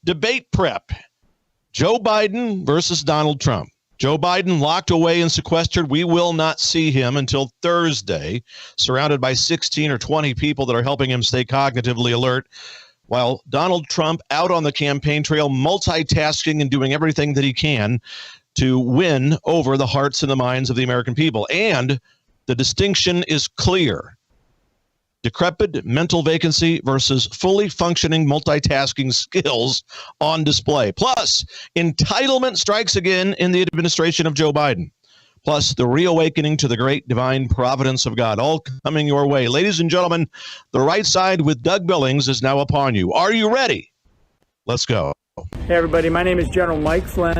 debate prep. Joe Biden versus Donald Trump. Joe Biden locked away and sequestered. We will not see him until Thursday, surrounded by 16 or 20 people that are helping him stay cognitively alert, while Donald Trump out on the campaign trail, multitasking and doing everything that he can to win over the hearts and the minds of the American people. And the distinction is clear. Decrepit mental vacancy versus fully functioning multitasking skills on display. Plus, entitlement strikes again in the administration of Joe Biden. Plus, the reawakening to the great divine providence of God, all coming your way. Ladies and gentlemen, The Right Side with Doug Billings is now upon you. Are you ready? Let's go. Hey, everybody. My name is General Mike Flynn,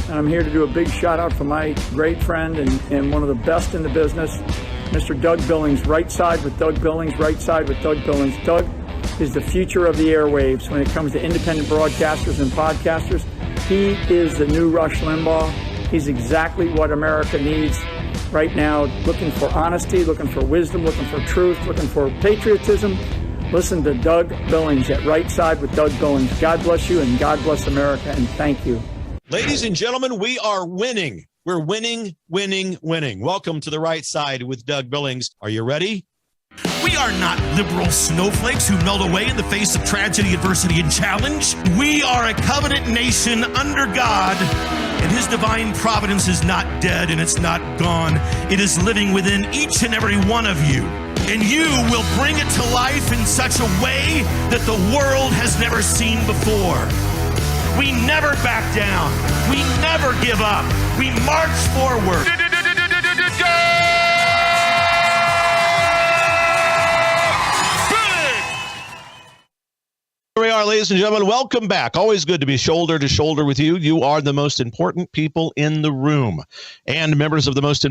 and I'm here to do a big shout-out for my great friend and one of the best in the business, Mr. Doug Billings. Right Side with Doug Billings, Right Side with Doug Billings. Doug is the future of the airwaves when it comes to independent broadcasters and podcasters. He is the new Rush Limbaugh. He's exactly what America needs right now, looking for honesty, looking for wisdom, looking for truth, looking for patriotism. Listen to Doug Billings at Right Side with Doug Billings. God bless you and God bless America, and thank you. Ladies and gentlemen, we are winning. We're winning, winning, winning. Welcome to The Right Side with Doug Billings. Are you ready? We are not liberal snowflakes who melt away in the face of tragedy, adversity, and challenge. We are a covenant nation under God, and his divine providence is not dead and it's not gone. It is living within each and every one of you. And you will bring it to life in such a way that the world has never seen before. We never back down. We never give up. We march forward. Here we are, ladies and gentlemen. Welcome back. Always good to be shoulder to shoulder with you. You are the most important people in the room and members of the most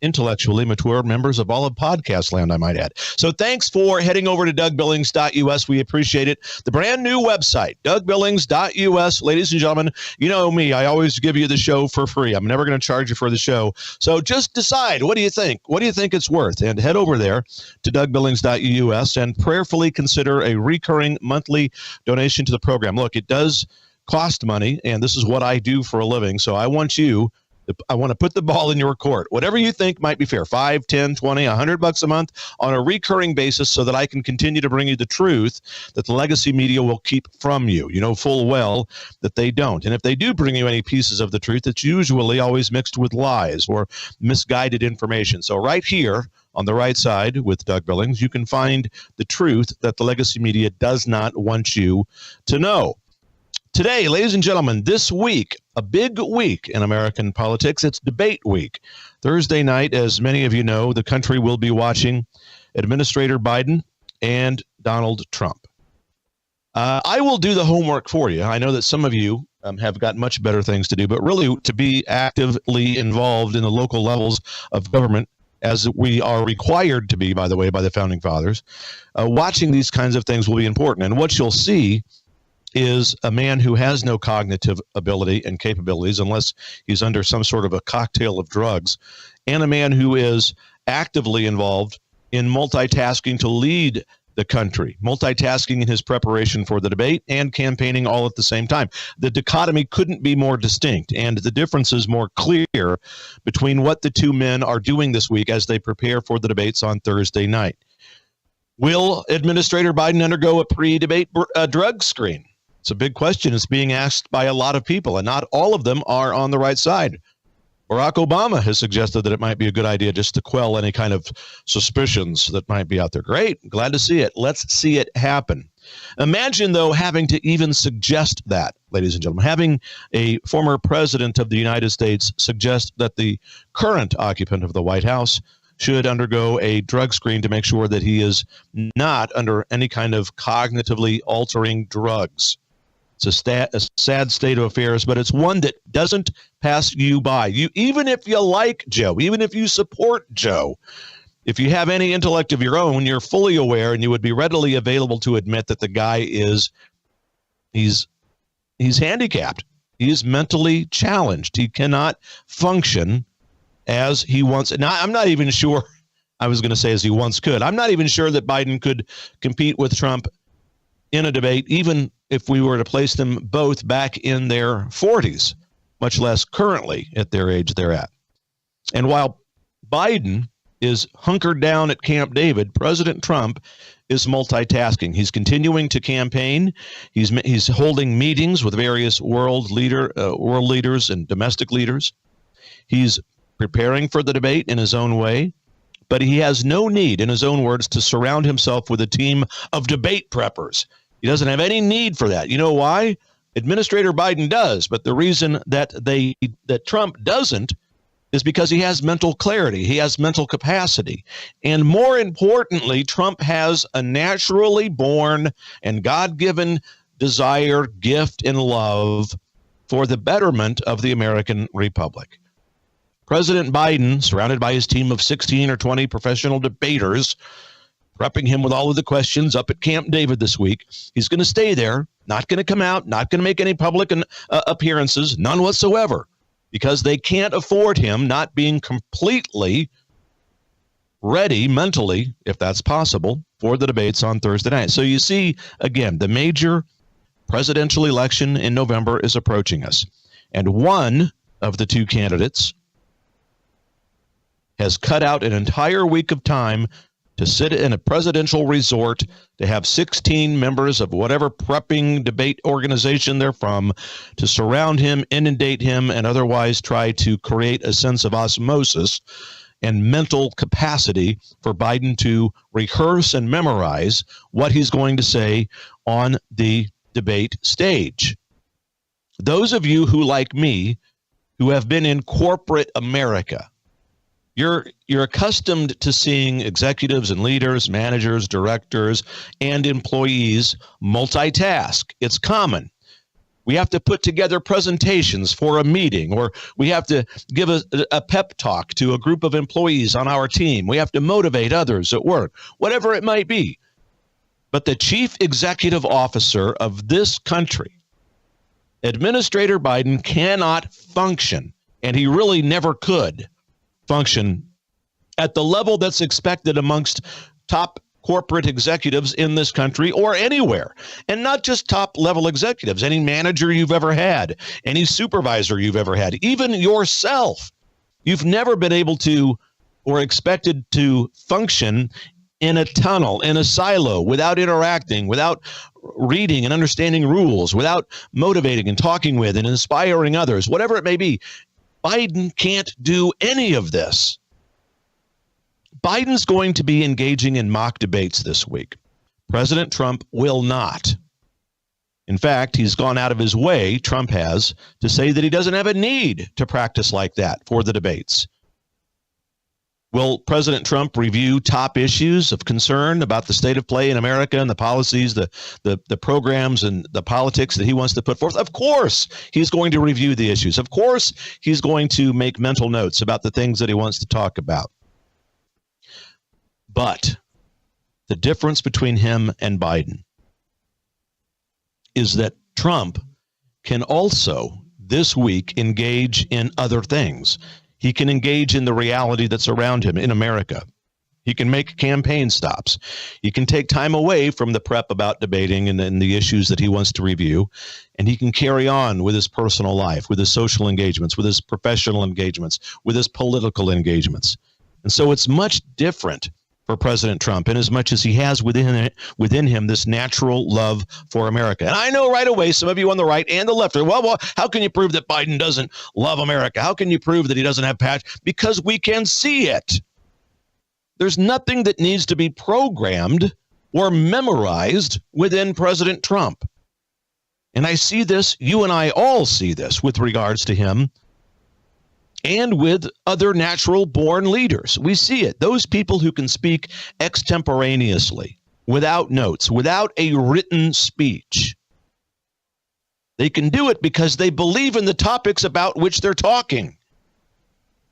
intellectually mature members of all of podcast land, I might add. So thanks for heading over to DougBillings.us. We appreciate it. The brand new website, DougBillings.us. Ladies and gentlemen, you know me. I always give you the show for free. I'm never going to charge you for the show. So just decide, what do you think? What do you think it's worth? And head over there to DougBillings.us and prayerfully consider a recurring monthly donation to the program. Look, it does cost money, and this is what I do for a living. So I want to put the ball in your court. Whatever you think might be fair, 5, 10, 20, $100 a month on a recurring basis so that I can continue to bring you the truth that the legacy media will keep from you. You know full well that they don't. And if they do bring you any pieces of the truth, it's usually always mixed with lies or misguided information. So right here on The Right Side with Doug Billings, you can find the truth that the legacy media does not want you to know. Today, ladies and gentlemen, this week, a big week in American politics. It's debate week. Thursday night, as many of you know, the country will be watching Administrator Biden and Donald Trump. I will do the homework for you. I know that some of you have got much better things to do, but really to be actively involved in the local levels of government, as we are required to be, by the way, by the Founding Fathers, watching these kinds of things will be important. And what you'll see is a man who has no cognitive ability and capabilities unless he's under some sort of a cocktail of drugs, and a man who is actively involved in multitasking to lead the country, multitasking in his preparation for the debate and campaigning all at the same time. The dichotomy couldn't be more distinct, and the difference is more clear between what the two men are doing this week as they prepare for the debates on Thursday night. Will Administrator Biden undergo a pre-debate drug screen? It's a big question. It's being asked by a lot of people, and not all of them are on the right side. Barack Obama has suggested that it might be a good idea just to quell any kind of suspicions that might be out there. Great. Glad to see it. Let's see it happen. Imagine, though, having to even suggest that, ladies and gentlemen, having a former president of the United States suggest that the current occupant of the White House should undergo a drug screen to make sure that he is not under any kind of cognitively altering drugs. It's a sad state of affairs, but it's one that doesn't pass you by. Even if you like Joe, even if you support Joe, if you have any intellect of your own, you're fully aware and you would be readily available to admit that the guy he's handicapped. He is mentally challenged. He cannot function as he wants. Now, I'm not even sure, I was going to say as he once could. I'm not even sure that Biden could compete with Trump in a debate, even if we were to place them both back in their 40s, much less currently at their age they're at. And while Biden is hunkered down at Camp David, President Trump is multitasking. He's continuing to campaign. He's holding meetings with various world leaders and domestic leaders. He's preparing for the debate in his own way, but he has no need, in his own words, to surround himself with a team of debate preppers. He doesn't have any need for that. You know why? Administrator Biden does, but the reason that Trump doesn't is because he has mental clarity. He has mental capacity. And more importantly, Trump has a naturally born and God-given desire, gift, and love for the betterment of the American Republic. President Biden, surrounded by his team of 16 or 20 professional debaters, prepping him with all of the questions up at Camp David this week. He's going to stay there, not going to come out, not going to make any public appearances, none whatsoever, because they can't afford him not being completely ready mentally, if that's possible, for the debates on Thursday night. So you see, again, the major presidential election in November is approaching us. And one of the two candidates has cut out an entire week of time to sit in a presidential resort, to have 16 members of whatever prepping debate organization they're from, to surround him, inundate him, and otherwise try to create a sense of osmosis and mental capacity for Biden to rehearse and memorize what he's going to say on the debate stage. Those of you who, like me, who have been in corporate America, You're accustomed to seeing executives and leaders, managers, directors, and employees multitask. It's common. We have to put together presentations for a meeting, or we have to give a pep talk to a group of employees on our team. We have to motivate others at work, whatever it might be. But the chief executive officer of this country, Administrator Biden, cannot function, and he really never could function at the level that's expected amongst top corporate executives in this country or anywhere. And not just top level executives, any manager you've ever had, any supervisor you've ever had, even yourself. You've never been able to or expected to function in a tunnel, in a silo, without interacting, without reading and understanding rules, without motivating and talking with and inspiring others, whatever it may be. Biden can't do any of this. Biden's going to be engaging in mock debates this week. President Trump will not. In fact, he's gone out of his way, Trump has, to say that he doesn't have a need to practice like that for the debates. Will President Trump review top issues of concern about the state of play in America and the policies, the programs and the politics that he wants to put forth? Of course, he's going to review the issues. Of course, he's going to make mental notes about the things that he wants to talk about. But the difference between him and Biden is that Trump can also this week engage in other things. He can engage in the reality that's around him in America. He can make campaign stops. He can take time away from the prep about debating and the issues that he wants to review, and he can carry on with his personal life, with his social engagements, with his professional engagements, with his political engagements. And so it's much different for President Trump, in as much as he has within him this natural love for America. And I know right away, some of you on the right and the left are, well, how can you prove that Biden doesn't love America? How can you prove that he doesn't have passion? Because we can see it. There's nothing that needs to be programmed or memorized within President Trump. And I see this, you and I all see this with regards to him and with other natural-born leaders. We see it. Those people who can speak extemporaneously, without notes, without a written speech. They can do it because they believe in the topics about which they're talking.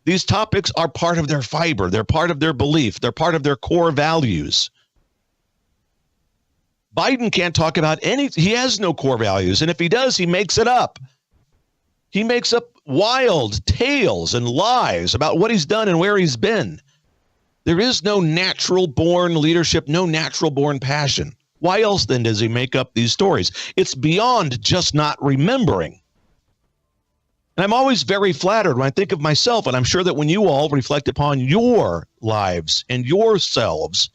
These topics are part of their fiber. They're part of their belief. They're part of their core values. Biden can't talk about anything. He has no core values. And if he does, he makes it up. He makes up wild tales and lies about what he's done and where he's been. There is no natural-born leadership, no natural-born passion Why else then does he make up these stories? It's beyond just not remembering. And I'm always very flattered when I think of myself, and I'm sure that when you all reflect upon your lives and yourselves,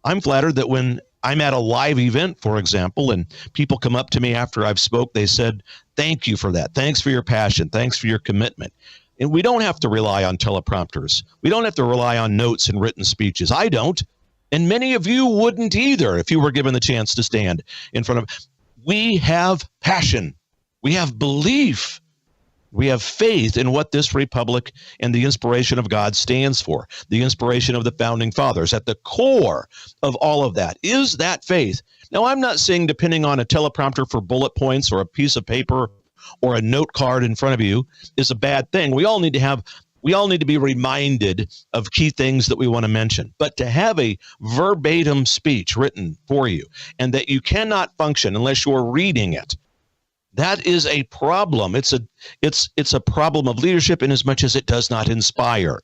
I'm flattered that when I'm at a live event, for example, and people come up to me after I've spoke, they said, thank you for that. Thanks for your passion. Thanks for your commitment. And we don't have to rely on teleprompters. We don't have to rely on notes and written speeches. I don't. And many of you wouldn't either if you were given the chance to stand in front of. We have passion. We have belief. We have faith in what this republic and the inspiration of God stands for, the inspiration of the founding fathers. At the core of all of that is that faith. Now, I'm not saying depending on a teleprompter for bullet points or a piece of paper or a note card in front of you is a bad thing. We all need to be reminded of key things that we want to mention. But to have a verbatim speech written for you and that you cannot function unless you're reading it, that is a problem. It's a problem of leadership in as much as it does not inspire.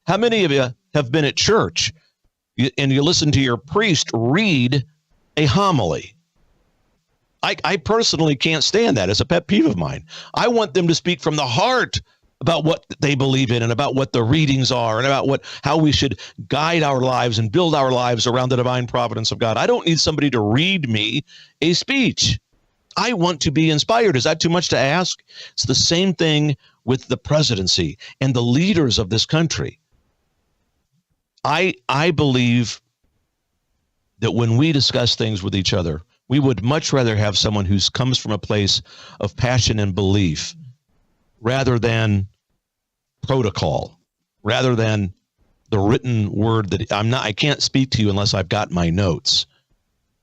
How many of you have been at church and you listen to your priest read a homily? I personally can't stand that. It's a pet peeve of mine. I want them to speak from the heart about what they believe in and about what the readings are and about how we should guide our lives and build our lives around the divine providence of God. I don't need somebody to read me a speech. I want to be inspired. Is that too much to ask? It's the same thing with the presidency and the leaders of this country. I believe that when we discuss things with each other, we would much rather have someone who comes from a place of passion and belief rather than protocol, rather than the written word that I can't speak to you unless I've got my notes.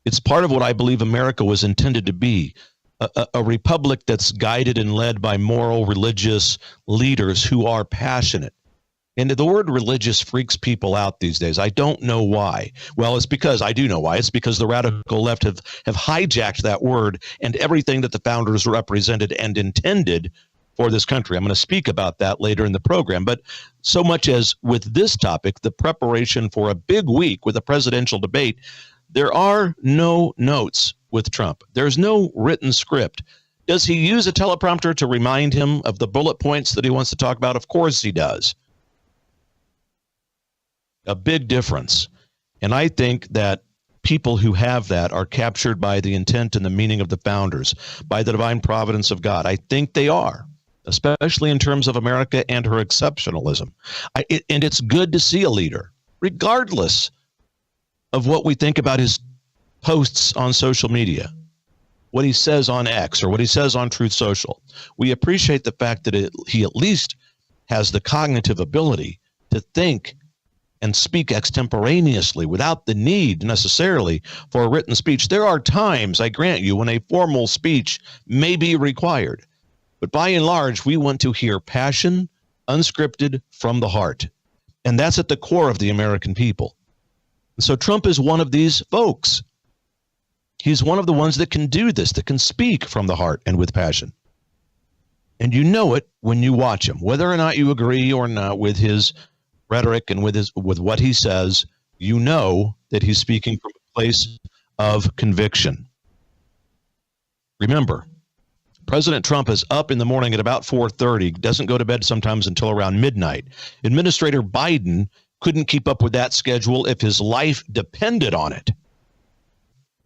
It's part of what I believe America was intended to be, a republic that's guided and led by moral, religious leaders who are passionate. And the word religious freaks people out these days. I don't know why. Well, it's because I do know why. It's because the radical left have hijacked that word and everything that the founders represented and intended for this country. I'm going to speak about that later in the program. But so much as with this topic, the preparation for a big week with a presidential debate, there are no notes with Trump. There's no written script. Does he use a teleprompter to remind him of the bullet points that he wants to talk about? Of course he does. A big difference. And I think that people who have that are captured by the intent and the meaning of the founders, by the divine providence of God. I think they are, especially in terms of America and her exceptionalism. And it's good to see a leader, regardless of what we think about his posts on social media, what he says on X or what he says on Truth Social. We appreciate the fact that he at least has the cognitive ability to think and speak extemporaneously without the need necessarily for a written speech. There are times, I grant you, when a formal speech may be required. But by and large, we want to hear passion, unscripted, from the heart. And that's at the core of the American people. And so Trump is one of these folks. He's one of the ones that can do this, that can speak from the heart and with passion. And you know it when you watch him, whether or not you agree or not with his rhetoric and with what he says, you know that he's speaking from a place of conviction. Remember, President Trump is up in the morning at about 4:30, doesn't go to bed sometimes until around midnight. Administrator Biden couldn't keep up with that schedule if his life depended on it.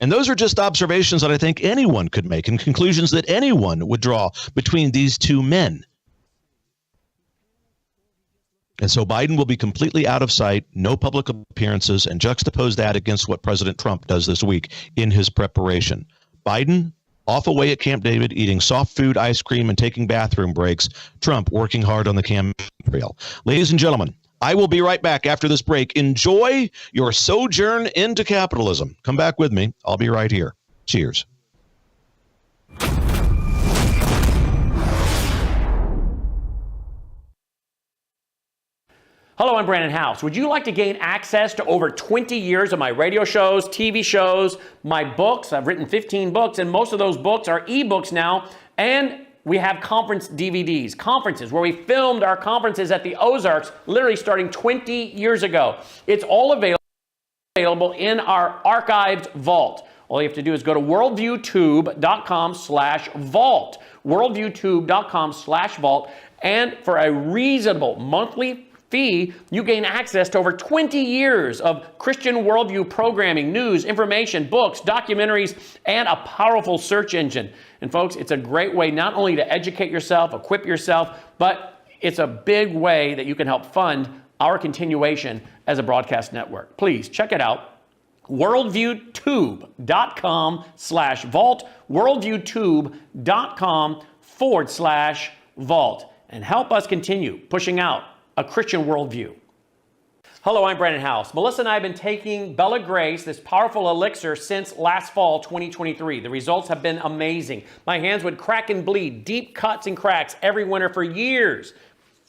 And those are just observations that I think anyone could make and conclusions that anyone would draw between these two men. And so Biden will be completely out of sight, no public appearances, and juxtapose that against what President Trump does this week in his preparation. Biden off away at Camp David, eating soft food, ice cream, and taking bathroom breaks. Trump working hard on the campaign trail. Ladies and gentlemen, I will be right back after this break. Enjoy your sojourn into capitalism. Come back with me. I'll be right here. Cheers. Hello, I'm Brandon House. Would you like to gain access to over 20 years of my radio shows, TV shows, my books? I've written 15 books, and most of those books are ebooks now. And we have conference DVDs, conferences where we filmed our conferences at the Ozarks, literally starting 20 years ago. It's all available in our archived vault. All you have to do is go to worldviewtube.com/vault, worldviewtube.com/vault, and for a reasonable monthly fee, you gain access to over 20 years of Christian worldview programming, news, information, books, documentaries, and a powerful search engine. And folks, it's a great way not only to educate yourself, equip yourself, but it's a big way that you can help fund our continuation as a broadcast network. Please check it out. worldviewtube.com/vault, worldviewtube.com/vault, and help us continue pushing out a Christian worldview. Hello, I'm Brandon House. Melissa and I have been taking Bella Grace, this powerful elixir, since last fall, 2023. The results have been amazing. My hands would crack and bleed, deep cuts and cracks every winter for years.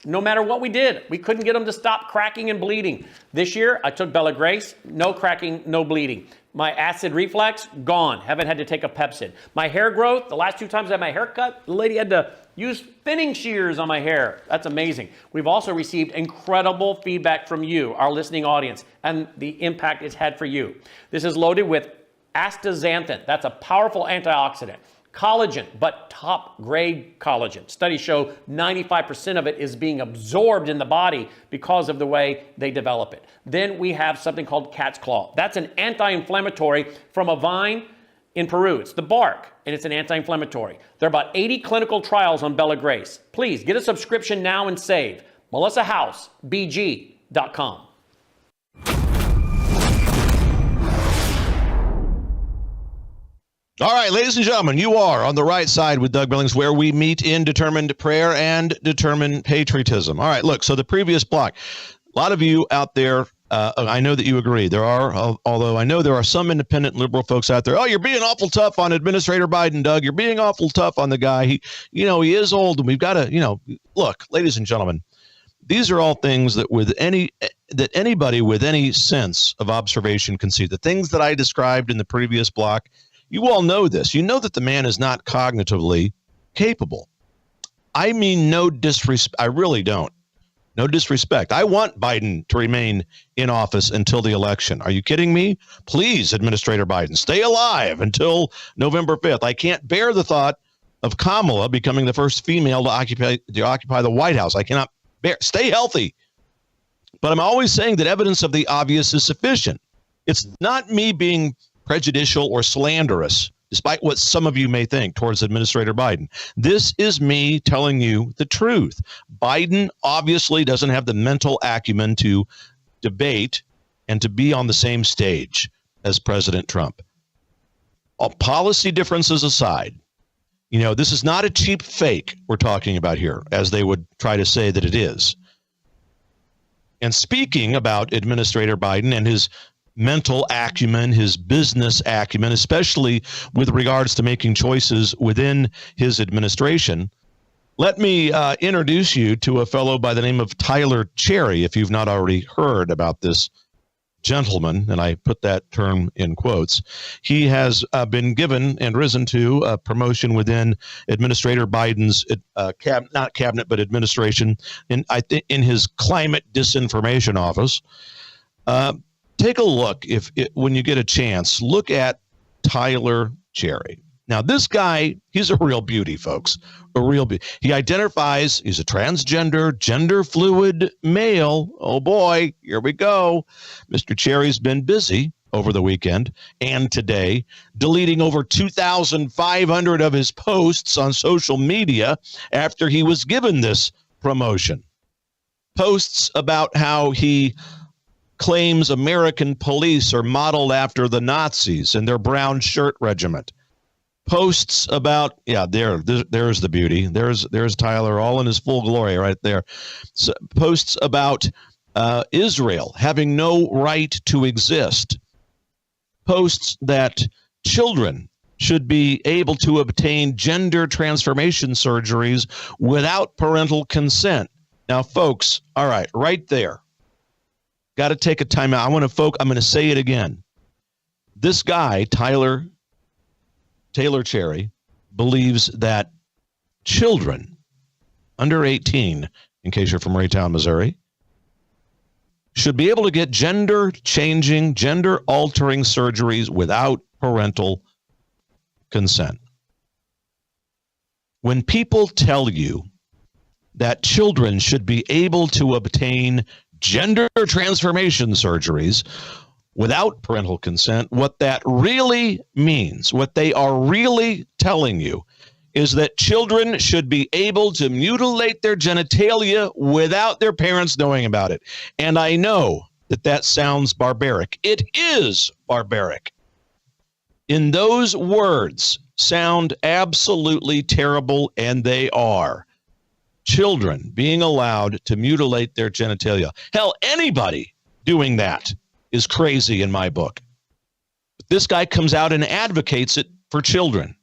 No matter what we did, we couldn't get them to stop cracking and bleeding. This year, I took Bella Grace, no cracking, no bleeding. My acid reflux, gone. Haven't had to take a Pepsid. My hair growth, the last 2 times I had my hair cut, the lady had to use thinning shears on my hair. That's amazing. We've also received incredible feedback from you, our listening audience, and the impact it's had for you. This is loaded with astaxanthin. That's a powerful antioxidant. Collagen, but top grade collagen. Studies show 95% of it is being absorbed in the body because of the way they develop it. Then we have something called cat's claw. That's an anti-inflammatory from a vine in Peru. It's the bark, and it's an anti-inflammatory. There are about 80 clinical trials on Bella Grace. Please get a subscription now and save. MelissaHouseBG.com. All right, ladies and gentlemen, you are on the right side with Doug Billings, where we meet in determined prayer and determined patriotism. All right, look, so the previous block, a lot of you out there, I know that you agree. There are, although I know there are some independent liberal folks out there. Oh, you're being awful tough on Administrator Biden, Doug. You're being awful tough on the guy. He is old, and we've got to, look, ladies and gentlemen, these are all things that anybody with any sense of observation can see. The things that I described in the previous block, you all know this. You know that the man is not cognitively capable. I mean, no disrespect. I really don't. No disrespect. I want Biden to remain in office until the election. Are you kidding me? Please, Administrator Biden, stay alive until November 5th. I can't bear the thought of Kamala becoming the first female to occupy the White House. I cannot bear. Stay healthy. But I'm always saying that evidence of the obvious is sufficient. It's not me being prejudicial or slanderous, despite what some of you may think towards Administrator Biden. This is me telling you the truth. Biden obviously doesn't have the mental acumen to debate and to be on the same stage as President Trump. All policy differences aside, this is not a cheap fake we're talking about here, as they would try to say that it is. And speaking about Administrator Biden and his mental acumen, his business acumen, especially with regards to making choices within his administration, let me introduce you to a fellow by the name of Tyler Cherry, if you've not already heard about this gentleman, and I put that term in quotes. He has been given and risen to a promotion within Administrator Biden's not cabinet, but administration, in his climate disinformation office. Take a look when you get a chance. Look at Tyler Cherry. Now, this guy, he's a real beauty, folks. A real beauty. He identifies, he's a transgender, gender fluid male. Oh boy, here we go. Mr. Cherry's been busy over the weekend and today, deleting over 2,500 of his posts on social media after he was given this promotion. Posts about how he claims American police are modeled after the Nazis and their brown shirt regiment. Posts about, there's the beauty. There's Tyler all in his full glory right there. So, posts about Israel having no right to exist. Posts that children should be able to obtain gender transformation surgeries without parental consent. Now, folks, all right, right there. Got to take a time out. I'm going to say it again. This guy, Taylor Cherry, believes that children under 18, in case you're from Raytown, Missouri, should be able to get gender-changing, gender-altering surgeries without parental consent. When people tell you that children should be able to obtain gender transformation surgeries without parental consent, what that really means, what they are really telling you, is that children should be able to mutilate their genitalia without their parents knowing about it. And I know that that sounds barbaric. It is barbaric. In those words sound absolutely terrible, and they are. Children being allowed to mutilate their genitalia. Hell, anybody doing that is crazy in my book. But this guy comes out and advocates it for children.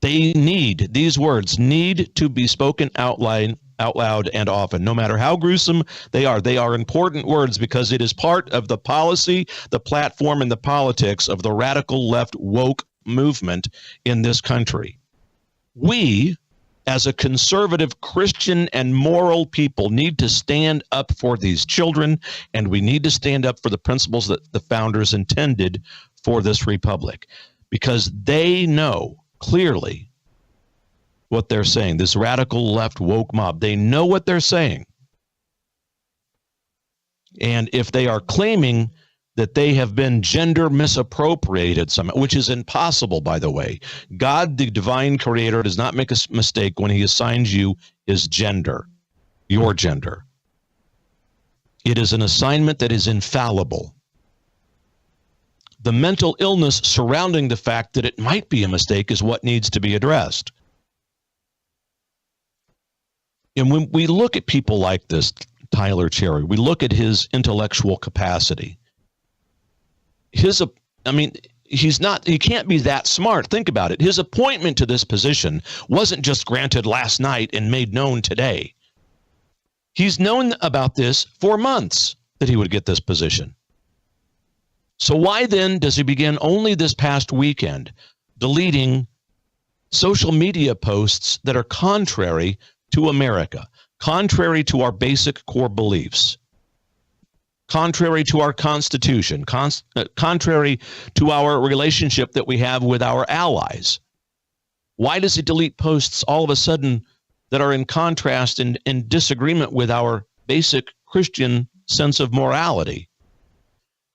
These words need to be spoken out loud and often, no matter how gruesome they are. They are important words because it is part of the policy, the platform, and the politics of the radical left woke movement in this country. We, as a conservative Christian and moral people, need to stand up for these children, and we need to stand up for the principles that the founders intended for this republic, because they know clearly what they're saying. This radical left woke mob, they know what they're saying. And if they are claiming that they have been gender misappropriated somehow, which is impossible, by the way. God, the divine creator, does not make a mistake when he assigns you his gender, your gender. It is an assignment that is infallible. The mental illness surrounding the fact that it might be a mistake is what needs to be addressed. And when we look at people like this, Tyler Cherry, we look at his intellectual capacity. He can't be that smart. Think about it. His appointment to this position wasn't just granted last night and made known today. He's known about this for months, that he would get this position. So why then does he begin only this past weekend deleting social media posts that are contrary to America, contrary to our basic core beliefs, contrary to our Constitution, contrary to our relationship that we have with our allies? Why does he delete posts all of a sudden that are in contrast and in disagreement with our basic Christian sense of morality?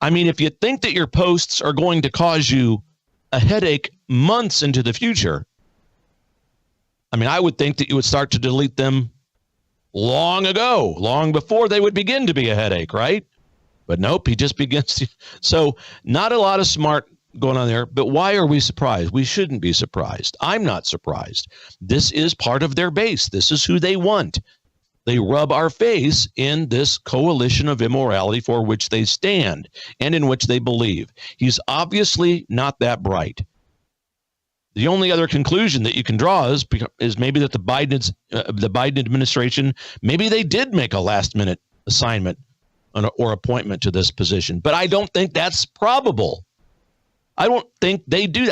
I mean, if you think that your posts are going to cause you a headache months into the future, I would think that you would start to delete them long ago, long before they would begin to be a headache, right? But nope, he just begins to. So not a lot of smart going on there. But why are we surprised? We shouldn't be surprised. I'm not surprised. This is part of their base. This is who they want. They rub our face in this coalition of immorality for which they stand and in which they believe. He's obviously not that bright. The only other conclusion that you can draw is maybe that the Biden administration, maybe they did make a last-minute assignment or appointment to this position. But I don't think that's probable. I don't think they do.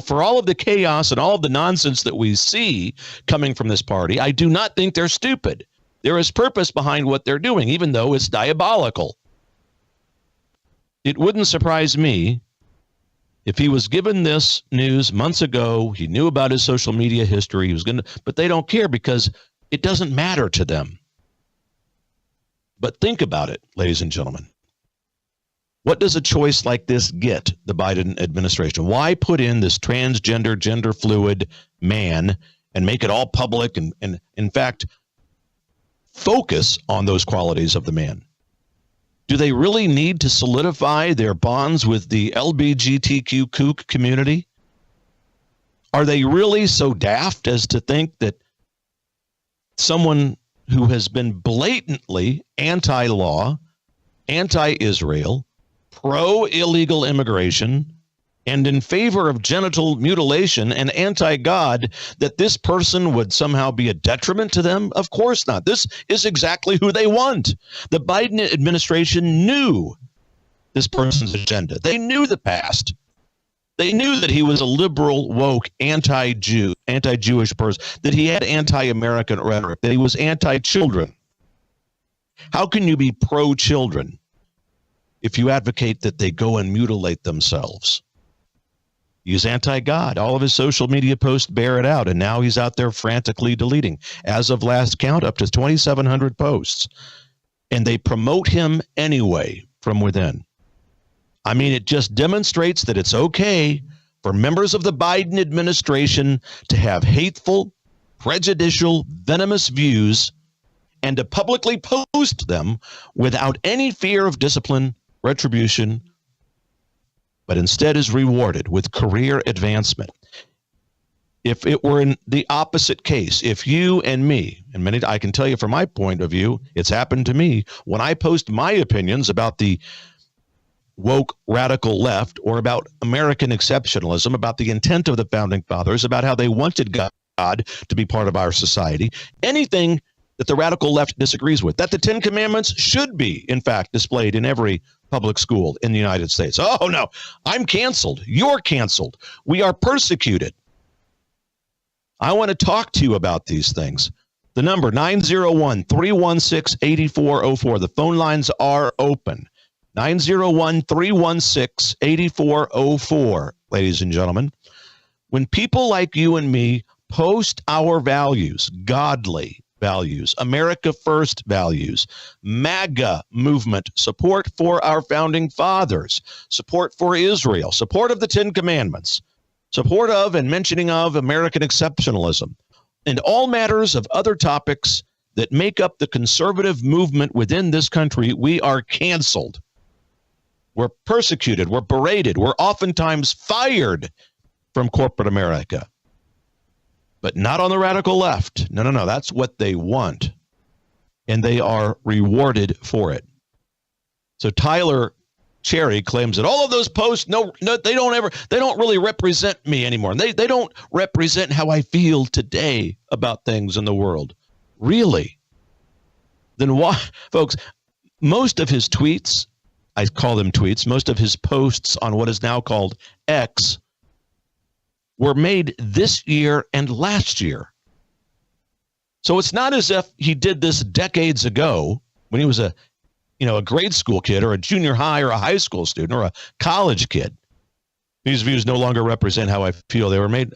For all of the chaos and all of the nonsense that we see coming from this party, I do not think they're stupid. There is purpose behind what they're doing, even though it's diabolical. It wouldn't surprise me if he was given this news months ago. He knew about his social media history. But they don't care because it doesn't matter to them. But think about it, ladies and gentlemen. What does a choice like this get the Biden administration? Why put in this transgender, gender fluid man and make it all public and in fact, focus on those qualities of the man? Do they really need to solidify their bonds with the LGBTQ kook community? Are they really so daft as to think that someone who has been blatantly anti-law, anti-Israel, pro-illegal immigration, and in favor of genital mutilation and anti-God, that this person would somehow be a detriment to them? Of course not. This is exactly who they want. The Biden administration knew this person's agenda. They knew the past. They knew that he was a liberal, woke, anti-Jewish person, that he had anti-American rhetoric, that he was anti-children. How can you be pro-children if you advocate that they go and mutilate themselves. He's anti-God. All of his social media posts bear it out, and now he's out there frantically deleting. As of last count, up to 2,700 posts. And they promote him anyway from within. I mean, it just demonstrates that it's okay for members of the Biden administration to have hateful, prejudicial, venomous views and to publicly post them without any fear of discipline, retribution, but instead is rewarded with career advancement. If it were in the opposite case, if you and me, and many, I can tell you from my point of view, it's happened to me, when I post my opinions about the woke radical left or about American exceptionalism, about the intent of the founding fathers, about how they wanted God to be part of our society, anything that the radical left disagrees with, that the Ten Commandments should be, in fact, displayed in every public school in the United States. Oh, no, I'm canceled. You're canceled. We are persecuted. I want to talk to you about these things. The number 901-316-8404. The phone lines are open. 901-316-8404, ladies and gentlemen. When people like you and me post our values, godly values, America First values, MAGA movement, support for our founding fathers, support for Israel, support of the Ten Commandments, support of and mentioning of American exceptionalism, and all matters of other topics that make up the conservative movement within this country, we are canceled. We're persecuted, we're berated, we're oftentimes fired from corporate America. But not on the radical left. No. That's what they want. And they are rewarded for it. So Tyler Cherry claims that all of those posts, no, they don't really represent me anymore. They don't represent how I feel today about things in the world. Really? Then why, folks, most of his tweets, I call them tweets, most of his posts on what is now called X were made this year and last year. So it's not as if he did this decades ago when he was a grade school kid or a junior high or a high school student or a college kid. These views no longer represent how I feel. They were made,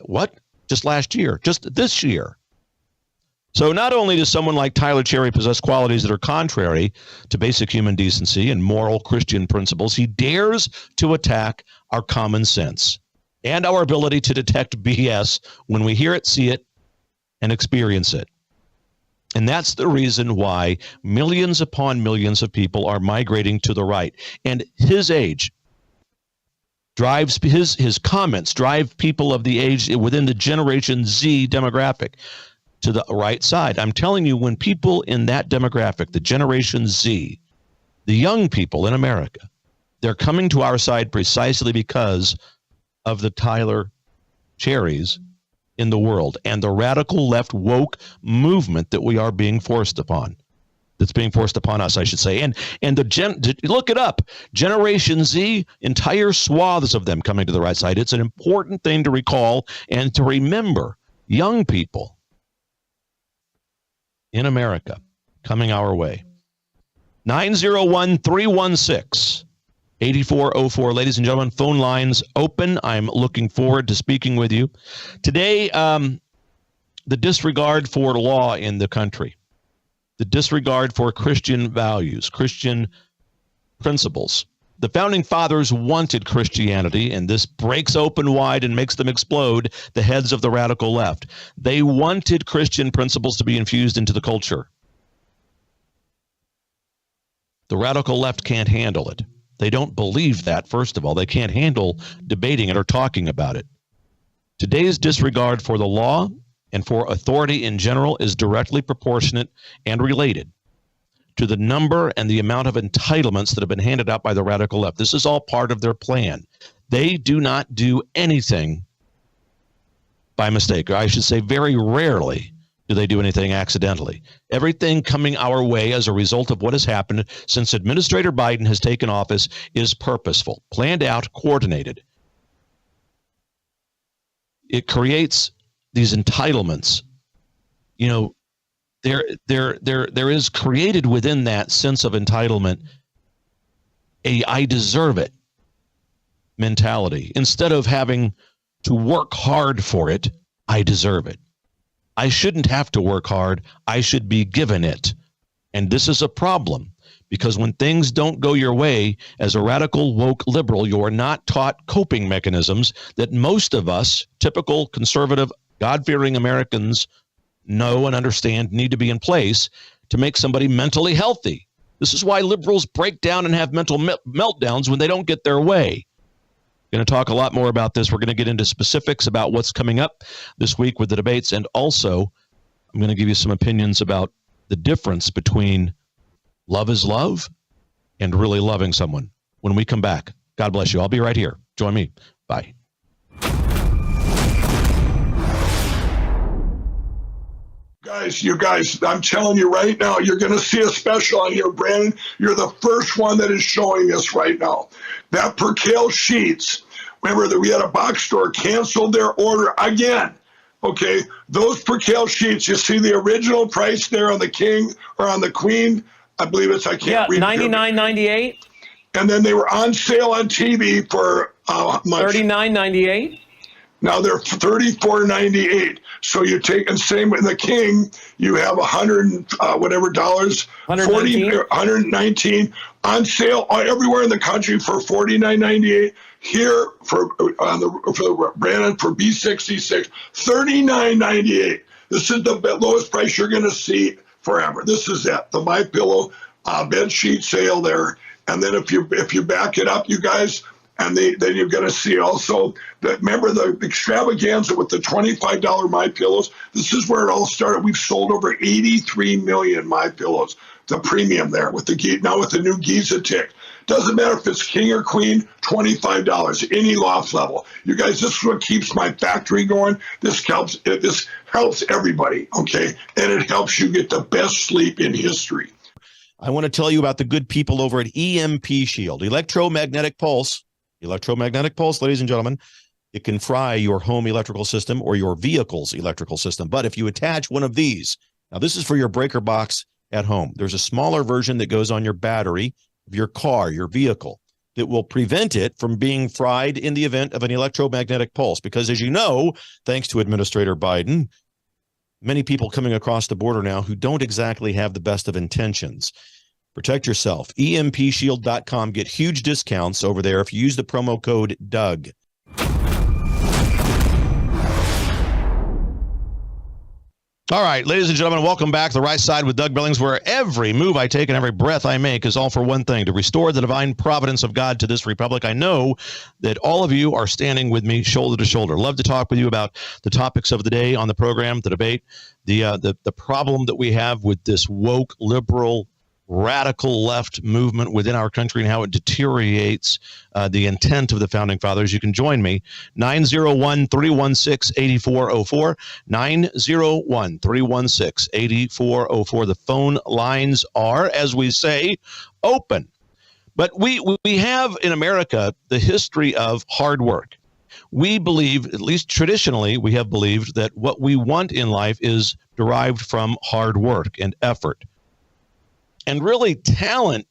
just last year, just this year. So not only does someone like Tyler Cherry possess qualities that are contrary to basic human decency and moral Christian principles, he dares to attack our common sense and our ability to detect BS when we hear it, see it, and experience it. And that's the reason why millions upon millions of people are migrating to the right. And his age drives, his comments drive people of the age within the Generation Z demographic to the right side. I'm telling you, when people in that demographic, the Generation Z, the young people in America, they're coming to our side precisely because of the Tyler Cherries in the world and the radical left woke movement that we are being forced upon. That's being forced upon us, I should say. And look it up. Generation Z, entire swaths of them coming to the right side. It's an important thing to recall and to remember. Young people in America coming our way. 901-316-8404. Ladies and gentlemen, phone lines open. I'm looking forward to speaking with you. Today, the disregard for law in the country, the disregard for Christian values, Christian principles. The founding fathers wanted Christianity, and this breaks open wide and makes them explode the heads of the radical left. They wanted Christian principles to be infused into the culture. The radical left can't handle it. They don't believe that, first of all. They can't handle debating it or talking about it. Today's disregard for the law and for authority in general is directly proportionate and related to the number and the amount of entitlements that have been handed out by the radical left. This is all part of their plan. They do not do anything by mistake, or I should say very rarely do they do anything accidentally. Everything coming our way as a result of what has happened since Administrator Biden has taken office is purposeful, planned out, coordinated. It creates these entitlements. You know, there is created within that sense of entitlement a I deserve it mentality. Instead of having to work hard for it, I deserve it. I shouldn't have to work hard. I should be given it. And this is a problem because when things don't go your way, as a radical woke liberal, you are not taught coping mechanisms that most of us, typical conservative, God-fearing Americans, know and understand need to be in place to make somebody mentally healthy. This is why liberals break down and have mental meltdowns when they don't get their way. Going to talk a lot more about this. We're going to get into specifics about what's coming up this week with the debates. And also, I'm going to give you some opinions about the difference between love is love and really loving someone when we come back. God bless you. I'll be right here. Join me. Bye. You guys, I'm telling you right now, you're going to see a special on here, Brandon. You're the first one that is showing this right now. That Percale Sheets, remember that we had a box store canceled their order again. Okay, those Percale Sheets, you see the original price there on the King or on the Queen. I believe it's, I can't read. $99.98. And then they were on sale on TV for much? $39.98. Now they're $34.98. So you take, and same with the King, you have $119 on sale everywhere in the country for $49.98. Here for Brandon for B66, $39.98. This is the lowest price you're going to see forever. This is it, the MyPillow bed sheet sale there. And then if you back it up, you guys. And then you're going to see also that, remember the extravaganza with the $25 MyPillows? This is where it all started. We've sold over 83 million MyPillows, the premium there with now with the new Giza tick. Doesn't matter if it's King or Queen, $25, any loft level. You guys, this is what keeps my factory going. This helps everybody, okay? And it helps you get the best sleep in history. I want to tell you about the good people over at EMP Shield, electromagnetic pulse. Electromagnetic pulse, ladies and gentlemen, it can fry your home electrical system or your vehicle's electrical system. But if you attach one of these, now this is for your breaker box at home. There's a smaller version that goes on your battery of your car, your vehicle, that will prevent it from being fried in the event of an electromagnetic pulse. Because as you know, thanks to Administrator Biden, many people coming across the border now who don't exactly have the best of intentions. Protect yourself. EMPshield.com. Get huge discounts over there if you use the promo code Doug. All right, ladies and gentlemen, welcome back to The Right Side with Doug Billings, where every move I take and every breath I make is all for one thing, to restore the divine providence of God to this republic. I know that all of you are standing with me shoulder to shoulder. Love to talk with you about the topics of the day on the program, the debate, the problem that we have with this woke, liberal, radical left movement within our country and how it deteriorates the intent of the founding fathers. You can join me, 901-316-8404, 901-316-8404. The phone lines are, as we say, open. But we have in America the history of hard work. We believe, at least traditionally, we have believed that what we want in life is derived from hard work and effort. And really, talent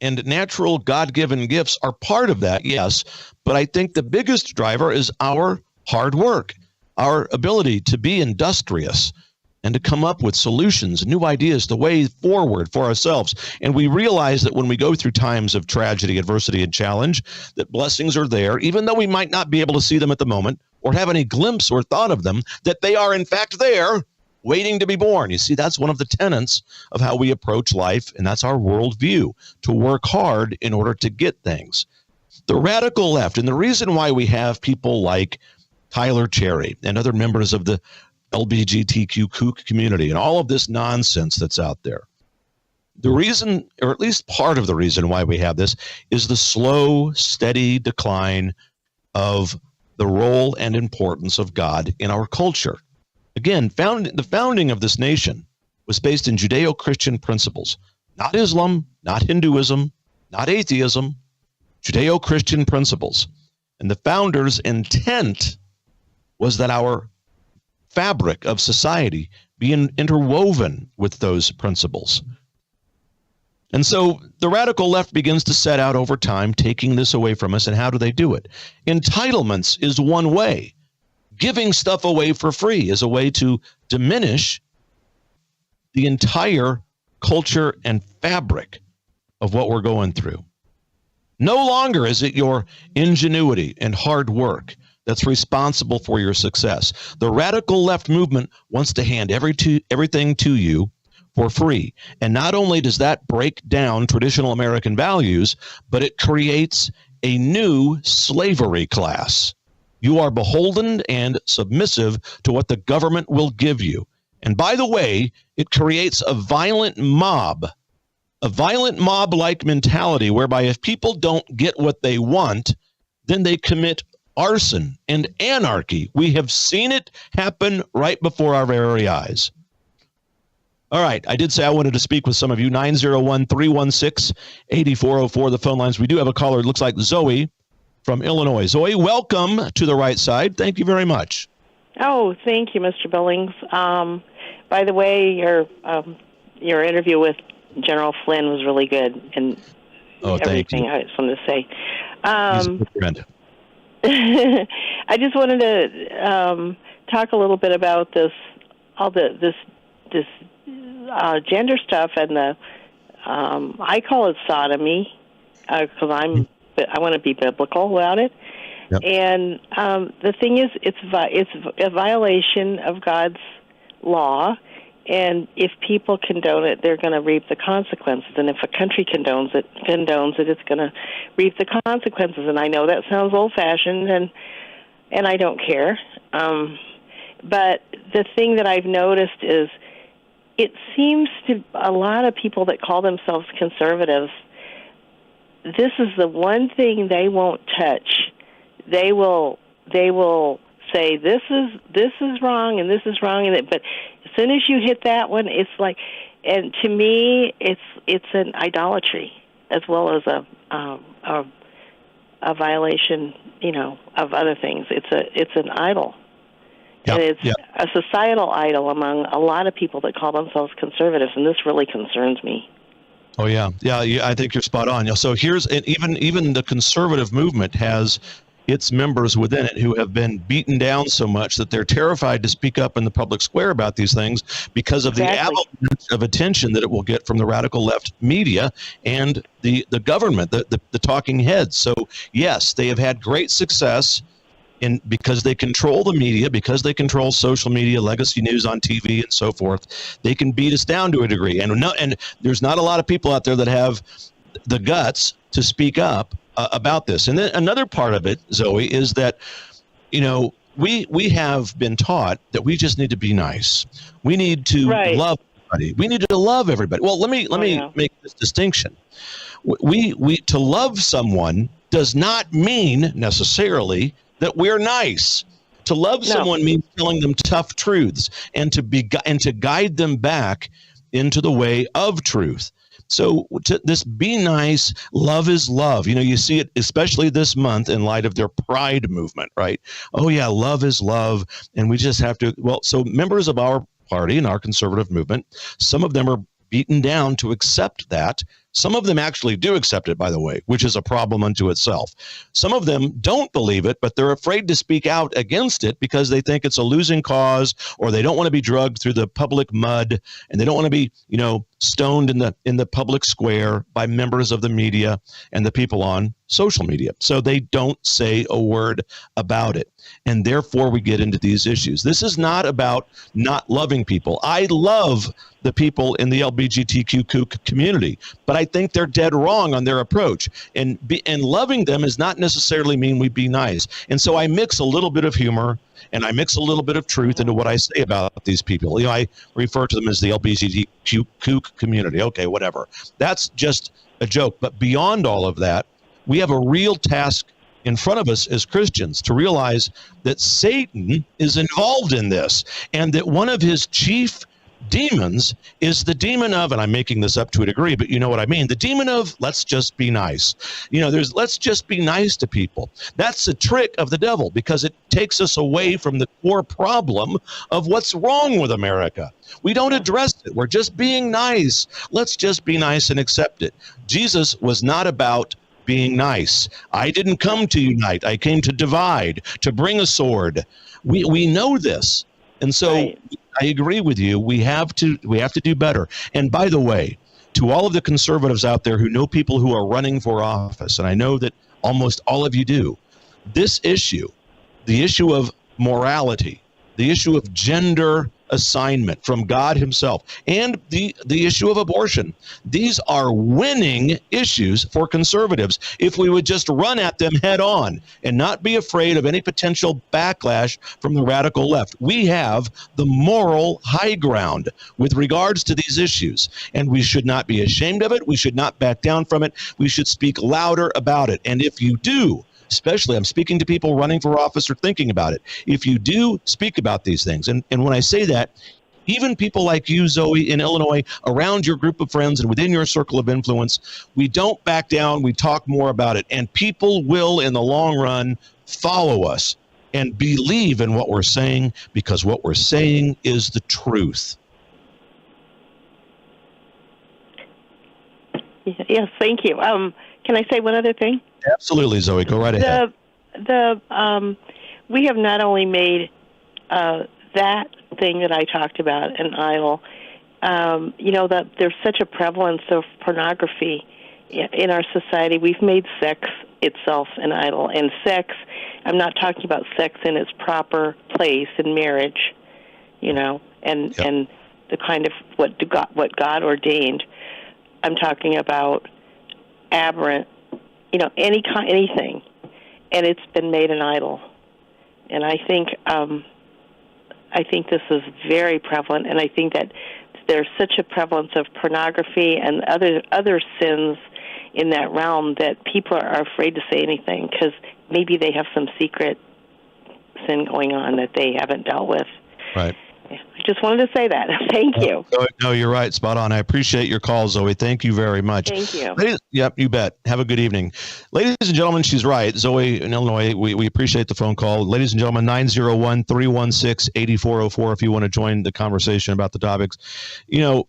and natural God-given gifts are part of that, yes. But I think the biggest driver is our hard work, our ability to be industrious and to come up with solutions, new ideas, the way forward for ourselves. And we realize that when we go through times of tragedy, adversity, and challenge, that blessings are there, even though we might not be able to see them at the moment or have any glimpse or thought of them, that they are in fact there, waiting to be born. You see, that's one of the tenets of how we approach life, and that's our worldview, to work hard in order to get things. The radical left, and the reason why we have people like Tyler Cherry and other members of the LGBTQ kook community and all of this nonsense that's out there, the reason, or at least part of the reason why we have this, is the slow, steady decline of the role and importance of God in our culture. Again, the founding of this nation was based in Judeo-Christian principles, not Islam, not Hinduism, not atheism, Judeo-Christian principles. And the founders' intent was that our fabric of society be interwoven with those principles. And so the radical left begins to set out over time, taking this away from us. And how do they do it? Entitlements is one way. Giving stuff away for free is a way to diminish the entire culture and fabric of what we're going through. No longer is it your ingenuity and hard work that's responsible for your success. The radical left movement wants to hand everything to you for free. And not only does that break down traditional American values, but it creates a new slavery class. You are beholden and submissive to what the government will give you. And by the way, it creates a violent mob-like mentality whereby if people don't get what they want, then they commit arson and anarchy. We have seen it happen right before our very eyes. All right, I did say I wanted to speak with some of you. 901-316-8404, the phone lines. We do have a caller, it looks like Zoe from Illinois. Zoe, welcome to the right side. Thank you very much. Oh, thank you, Mr. Billings. By the way, your interview with General Flynn was really good, and everything I just wanted to say. He's a good friend. I just wanted to talk a little bit about this gender stuff and the I call it sodomy because I want to be biblical about it. Yep. And the thing is, it's a violation of God's law, and if people condone it, they're going to reap the consequences. And if a country condones it, it's going to reap the consequences. And I know that sounds old-fashioned, and I don't care. But the thing that I've noticed is, it seems to a lot of people that call themselves conservatives, this is the one thing they won't touch. They will say this is wrong and this is wrong, but as soon as you hit that one, it's like, and to me, it's an idolatry as well as a violation, of other things. It's an idol. Yep, and it's a societal idol among a lot of people that call themselves conservatives, and this really concerns me. Oh, yeah. I think you're spot on. So here's, and even the conservative movement has its members within it who have been beaten down so much that they're terrified to speak up in the public square about these things because of the avalanche of attention that it will get from the radical left media and the government, the talking heads. So, yes, they have had great success because they control the media, because they control social media, legacy news on TV, and so forth. They can beat us down to a degree, and there's not a lot of people out there that have the guts to speak up about this. And then another part of it, Zoe, is that we have been taught that we just need to be nice. We need to love everybody. We need to love everybody. Well, let me make this distinction. We to love someone does not mean necessarily that we're nice. To love someone means telling them tough truths and to guide them back into the way of truth. So this be nice, love is love. You see it especially this month in light of their pride movement, right? Oh yeah, love is love. And we just have to, so members of our party and our conservative movement, some of them are beaten down to accept that. Some of them actually do accept it, by the way, which is a problem unto itself. Some of them don't believe it, but they're afraid to speak out against it because they think it's a losing cause, or they don't want to be dragged through the public mud, and they don't want to be, stoned in the public square by members of the media and the people on social media. So they don't say a word about it. And therefore we get into these issues. This is not about not loving people. I love the people in the LGBTQ community, but I think they're dead wrong on their approach. And loving them does not necessarily mean we be nice. And so I mix a little bit of humor and I mix a little bit of truth into what I say about these people. I refer to them as the LGBTQ community. Okay, whatever. That's just a joke. But beyond all of that, we have a real task in front of us as Christians to realize that Satan is involved in this, and that one of his chief demons is the demon of, and I'm making this up to a degree, but you know what I mean, the demon of let's just be nice. There's let's just be nice to people. That's a trick of the devil because it takes us away from the core problem of what's wrong with America. We don't address it. We're just being nice. Let's just be nice and accept it. Jesus was not about being nice. I didn't come to unite. I came to divide, to bring a sword. We know this. And so Right. I agree with you. We have to do better. And by the way, to all of the conservatives out there who know people who are running for office, and I know that almost all of you do, this issue, the issue of morality, the issue of gender assignment from God himself, and the issue of abortion, these are winning issues for conservatives if we would just run at them head on and not be afraid of any potential backlash from the radical left. We have the moral high ground with regards to these issues, and we should not be ashamed of it. We should not back down from it. We should speak louder about it. And if you do, especially I'm speaking to people running for office or thinking about it, if you do speak about these things, and when I say that, even people like you, Zoe, in Illinois, around your group of friends and within your circle of influence, we don't back down, we talk more about it, and people will, in the long run, follow us and believe in what we're saying because what we're saying is the truth. Yes, thank you. Can I say one other thing? Absolutely, Zoe. Go right ahead. We have not only made that thing that I talked about an idol. That there's such a prevalence of pornography in our society. We've made sex itself an idol, and sex. I'm not talking about sex in its proper place in marriage, and the kind of what God ordained. I'm talking about aberrant. Anything, and it's been made an idol. And I think this is very prevalent, and I think that there's such a prevalence of pornography and other sins in that realm that people are afraid to say anything because maybe they have some secret sin going on that they haven't dealt with. Right. I just wanted to say that. Thank you. No, you're right. Spot on. I appreciate your call, Zoe. Thank you very much. Thank you. Yep, you bet. Have a good evening. Ladies and gentlemen, she's right. Zoe in Illinois, we appreciate the phone call. Ladies and gentlemen, 901-316-8404 if you want to join the conversation about the topics. And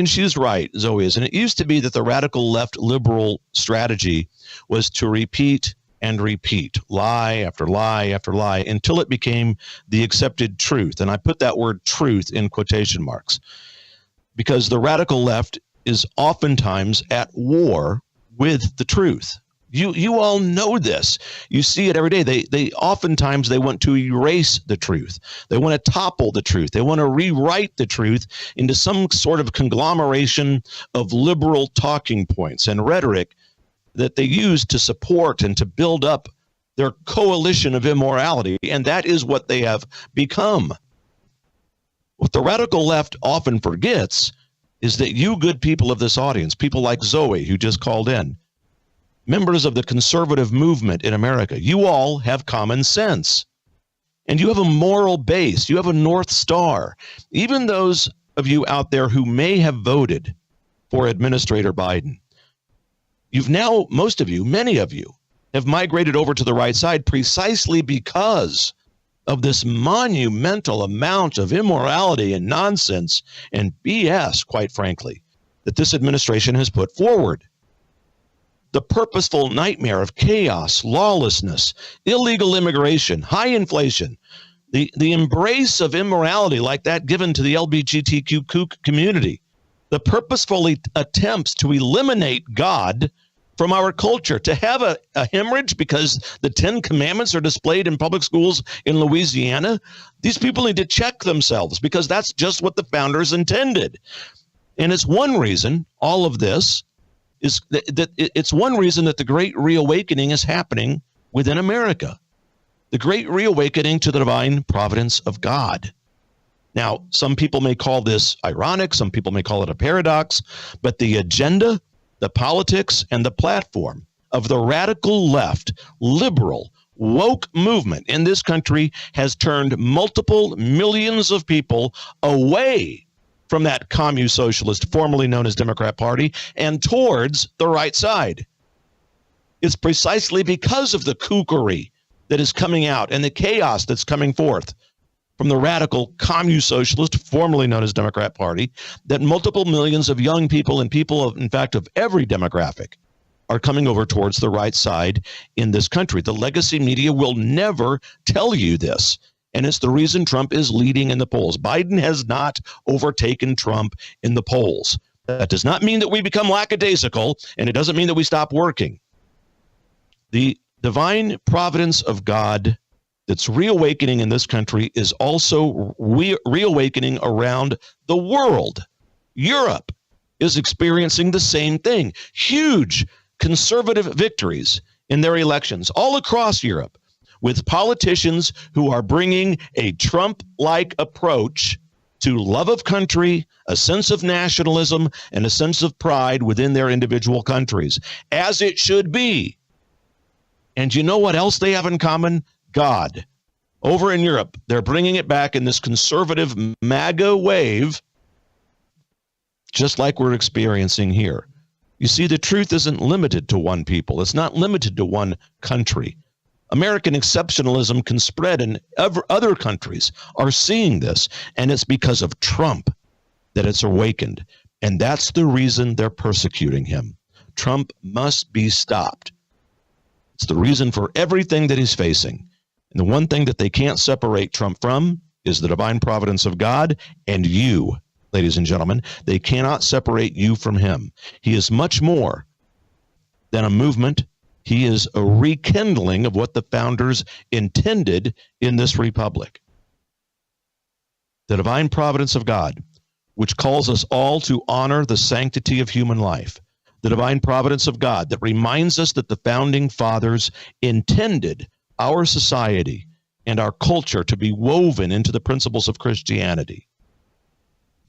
she's right, Zoe is. And it used to be that the radical left liberal strategy was to repeat and repeat, lie after lie after lie, until it became the accepted truth. And I put that word truth in quotation marks because the radical left is oftentimes at war with the truth. You all know this. You see it every day. They oftentimes they want to erase the truth. They want to topple the truth. They want to rewrite the truth into some sort of conglomeration of liberal talking points and rhetoric that they use to support and to build up their coalition of immorality, and that is what they have become. What the radical left often forgets is that you good people of this audience, people like Zoe who just called in, members of the conservative movement in America, you all have common sense, and you have a moral base. You have a North Star. Even those of you out there who may have voted for Administrator Biden, you've now, most of you, many of you, have migrated over to the right side precisely because of this monumental amount of immorality and nonsense and BS, quite frankly, that this administration has put forward. The purposeful nightmare of chaos, lawlessness, illegal immigration, high inflation, the embrace of immorality like that given to the LGBTQ community, the purposeful attempts to eliminate God from our culture, to have a hemorrhage because the 10 Commandments are displayed in public schools in Louisiana. These people need to check themselves because that's just what the founders intended. And it's one reason all of this is that it's one reason that the great reawakening is happening within America. The great reawakening to the divine providence of God. Now, some people may call this ironic, some people may call it a paradox, but the agenda, the politics, and the platform of the radical left, liberal, woke movement in this country has turned multiple millions of people away from that commune socialist, formerly known as Democrat Party, and towards the right side. It's precisely because of the kookery that is coming out and the chaos that's coming forth from the radical commune socialist, formerly known as Democrat Party, that multiple millions of young people and people of, in fact, of every demographic are coming over towards the right side in this country. The legacy media will never tell you this. And it's the reason Trump is leading in the polls. Biden has not overtaken Trump in the polls. That does not mean that we become lackadaisical, and it doesn't mean that we stop working. The divine providence of God that's reawakening in this country is also reawakening around the world. Europe is experiencing the same thing. Huge conservative victories in their elections all across Europe, with politicians who are bringing a Trump-like approach to love of country, a sense of nationalism, and a sense of pride within their individual countries, as it should be. And you know what else they have in common? God. Over in Europe, they're bringing it back in this conservative MAGA wave, just like we're experiencing here. You see, the truth isn't limited to one people. It's not limited to one country. American exceptionalism can spread, and other countries are seeing this, and it's because of Trump that it's awakened. And that's the reason they're persecuting him. Trump must be stopped. It's the reason for everything that he's facing. And the one thing that they can't separate Trump from is the divine providence of God and you, ladies and gentlemen. They cannot separate you from him. He is much more than a movement. He is a rekindling of what the founders intended in this republic. The divine providence of God, which calls us all to honor the sanctity of human life. The divine providence of God that reminds us that the founding fathers intended our society and our culture to be woven into the principles of Christianity.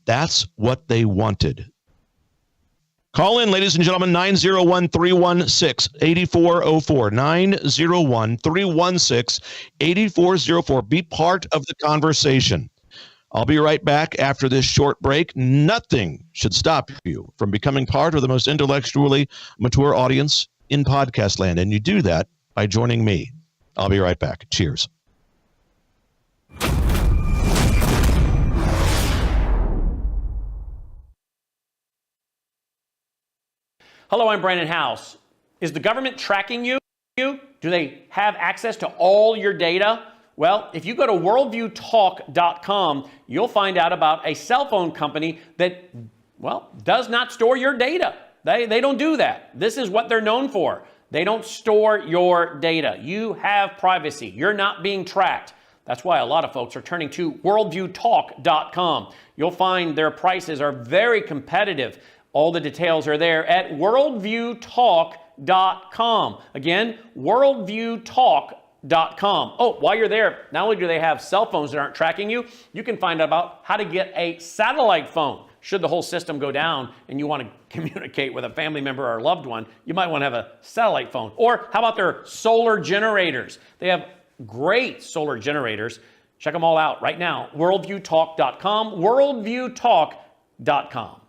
That's what they wanted. Call in, ladies and gentlemen, 901-316-8404, 901-316-8404. Be part of the conversation. I'll be right back after this short break. Nothing should stop you from becoming part of the most intellectually mature audience in podcast land, and you do that by joining me. I'll be right back. Cheers. Hello, I'm Brandon House. Is the government tracking you? Do they have access to all your data? Well, if you go to worldviewtalk.com, you'll find out about a cell phone company that, well, does not store your data. They don't do that. This is what they're known for. They don't store your data. You have privacy. You're not being tracked. That's why a lot of folks are turning to worldviewtalk.com. You'll find their prices are very competitive. All the details are there at worldviewtalk.com. Again, worldviewtalk.com. Oh, while you're there, not only do they have cell phones that aren't tracking you, you can find out about how to get a satellite phone. Should the whole system go down and you want to communicate with a family member or a loved one, you might want to have a satellite phone. Or how about their solar generators? They have great solar generators. Check them all out right now. Worldviewtalk.com, worldviewtalk.com.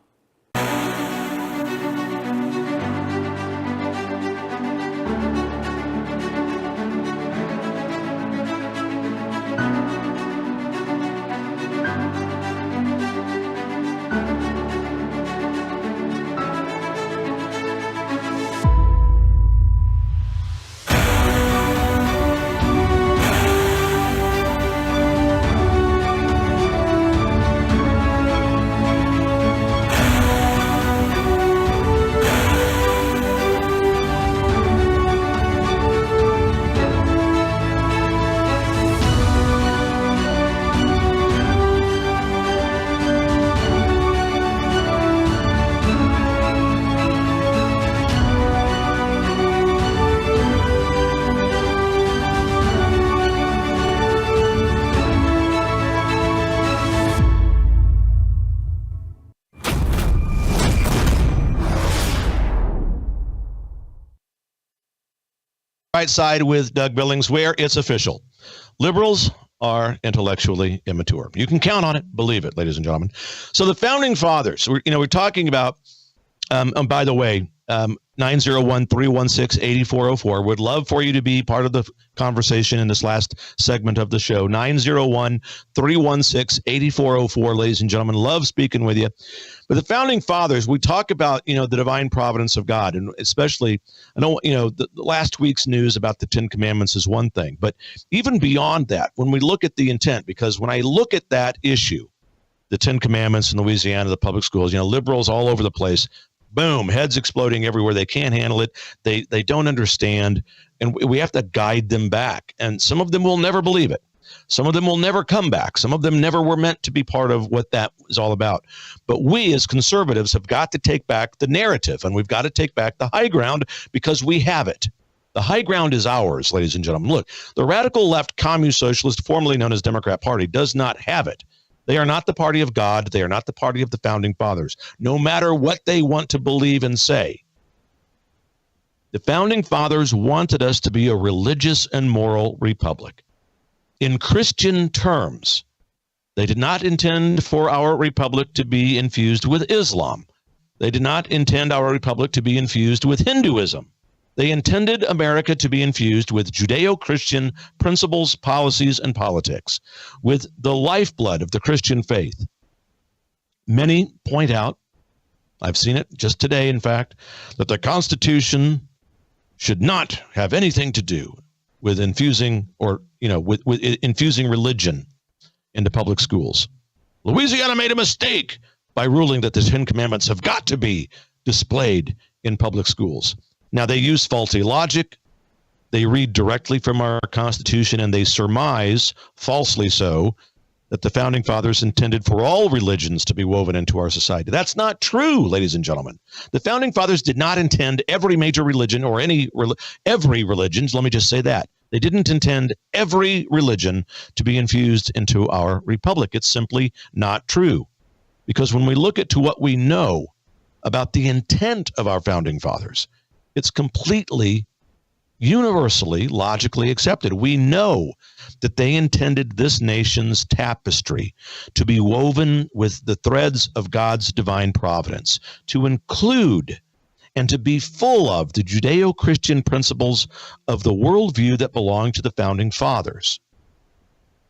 right side with Doug Billings, where it's official. Liberals are intellectually immature. You can count on it. Believe it, ladies and gentlemen. So the founding fathers, we're talking about, by the way, 901-316-8404. Would love for you to be part of the conversation in this last segment of the show. 901-316-8404, ladies and gentlemen. Love speaking with you. But the founding fathers, we talk about, the divine providence of God. And especially, I know, the last week's news about the 10 Commandments is one thing. But even beyond that, when we look at the intent, because when I look at that issue, the 10 Commandments in Louisiana, the public schools, liberals all over the place, boom, heads exploding everywhere. They can't handle it. They don't understand. And we have to guide them back. And some of them will never believe it. Some of them will never come back. Some of them never were meant to be part of what that is all about. But we as conservatives have got to take back the narrative, and we've got to take back the high ground because we have it. The high ground is ours, ladies and gentlemen. Look, the radical left communist socialist, formerly known as Democrat Party, does not have it. They are not the party of God. They are not the party of the founding fathers, no matter what they want to believe and say. The founding fathers wanted us to be a religious and moral republic. In Christian terms, they did not intend for our republic to be infused with Islam. They did not intend our republic to be infused with Hinduism. They intended America to be infused with Judeo-Christian principles, policies, and politics, with the lifeblood of the Christian faith. Many point out, I've seen it just today, in fact, that the Constitution should not have anything to do with infusing with infusing religion into public schools. Louisiana made a mistake by ruling that the 10 Commandments have got to be displayed in public schools. Now, they use faulty logic. They read directly from our Constitution, and they surmise, falsely so, that the founding fathers intended for all religions to be woven into our society. That's not true, ladies and gentlemen. The founding fathers did not intend every major religion or every religion. Let me just say that. They didn't intend every religion to be infused into our republic. It's simply not true. Because when we look at what we know about the intent of our founding fathers, it's completely, universally, logically accepted. We know that they intended this nation's tapestry to be woven with the threads of God's divine providence, to include and to be full of the Judeo-Christian principles of the worldview that belonged to the founding fathers.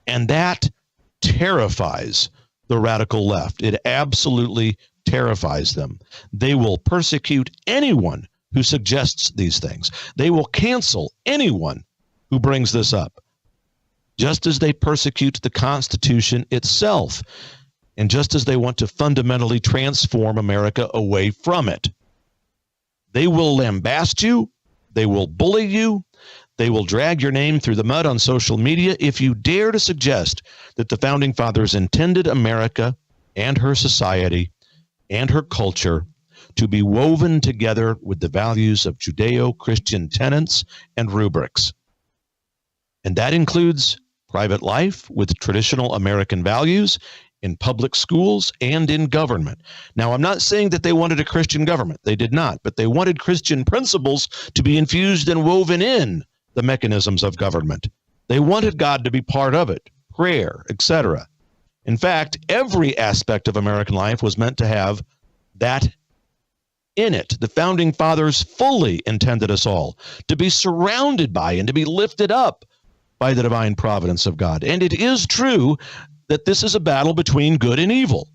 And that terrifies the radical left. It absolutely terrifies them. They will persecute anyone who suggests these things. They will cancel anyone who brings this up, just as they persecute the Constitution itself, and just as they want to fundamentally transform America away from it. They will lambast you. They will bully you. They will drag your name through the mud on social media if you dare to suggest that the founding fathers intended America and her society and her culture to be woven together with the values of Judeo-Christian tenets and rubrics. And that includes private life with traditional American values in public schools and in government. Now, I'm not saying that they wanted a Christian government. They did not, but they wanted Christian principles to be infused and woven in the mechanisms of government. They wanted God to be part of it, prayer, etc. In fact, every aspect of American life was meant to have that in it. The founding fathers fully intended us all to be surrounded by and to be lifted up by the divine providence of God. And it is true that this is a battle between good and evil.